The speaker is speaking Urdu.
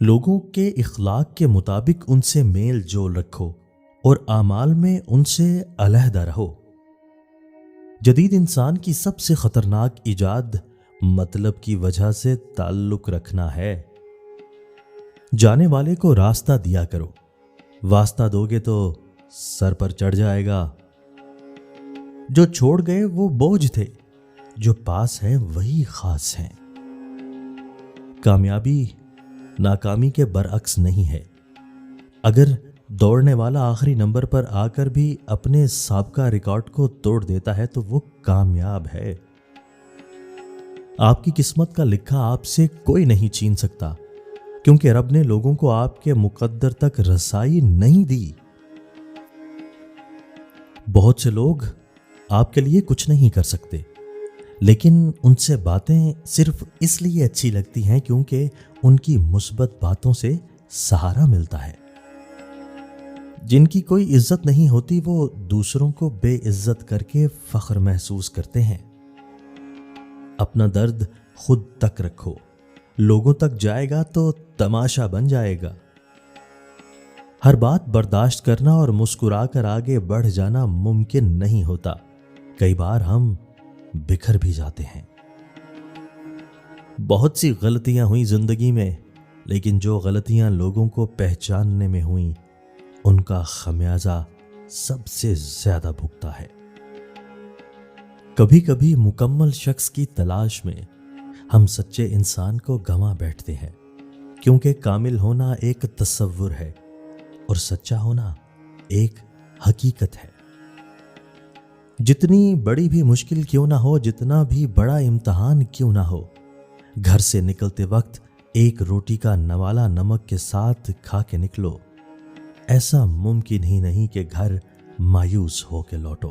لوگوں کے اخلاق کے مطابق ان سے میل جول رکھو اور اعمال میں ان سے علیحدہ رہو۔ جدید انسان کی سب سے خطرناک ایجاد مطلب کی وجہ سے تعلق رکھنا ہے۔ جانے والے کو راستہ دیا کرو، واسطہ دو گے تو سر پر چڑھ جائے گا۔ جو چھوڑ گئے وہ بوجھ تھے، جو پاس ہے وہی خاص ہیں۔ کامیابی ناکامی کے برعکس نہیں ہے۔ اگر دوڑنے والا آخری نمبر پر آ کر بھی اپنے سابقہ ریکارڈ کو توڑ دیتا ہے تو وہ کامیاب ہے۔ آپ کی قسمت کا لکھا آپ سے کوئی نہیں چھین سکتا، کیونکہ رب نے لوگوں کو آپ کے مقدر تک رسائی نہیں دی۔ بہت سے لوگ آپ کے لیے کچھ نہیں کر سکتے، لیکن ان سے باتیں صرف اس لیے اچھی لگتی ہیں کیونکہ ان کی مثبت باتوں سے سہارا ملتا ہے۔ جن کی کوئی عزت نہیں ہوتی وہ دوسروں کو بے عزت کر کے فخر محسوس کرتے ہیں۔ اپنا درد خود تک رکھو، لوگوں تک جائے گا تو تماشا بن جائے گا۔ ہر بات برداشت کرنا اور مسکرا کر آگے بڑھ جانا ممکن نہیں ہوتا۔ کئی بار ہم بکھر بھی جاتے ہیں۔ بہت سی غلطیاں ہوئیں زندگی میں، لیکن جو غلطیاں لوگوں کو پہچاننے میں ہوئیں ان کا خمیازہ سب سے زیادہ بھگتا ہے۔ کبھی کبھی مکمل شخص کی تلاش میں ہم سچے انسان کو گنوا بیٹھتے ہیں، کیونکہ کامل ہونا ایک تصور ہے اور سچا ہونا ایک حقیقت ہے۔ جتنی بڑی بھی مشکل کیوں نہ ہو، جتنا بھی بڑا امتحان کیوں نہ ہو، گھر سے نکلتے وقت ایک روٹی کا نوالا نمک کے ساتھ کھا کے نکلو۔ ایسا ممکن ہی نہیں کہ گھر مایوس ہو کے لوٹو۔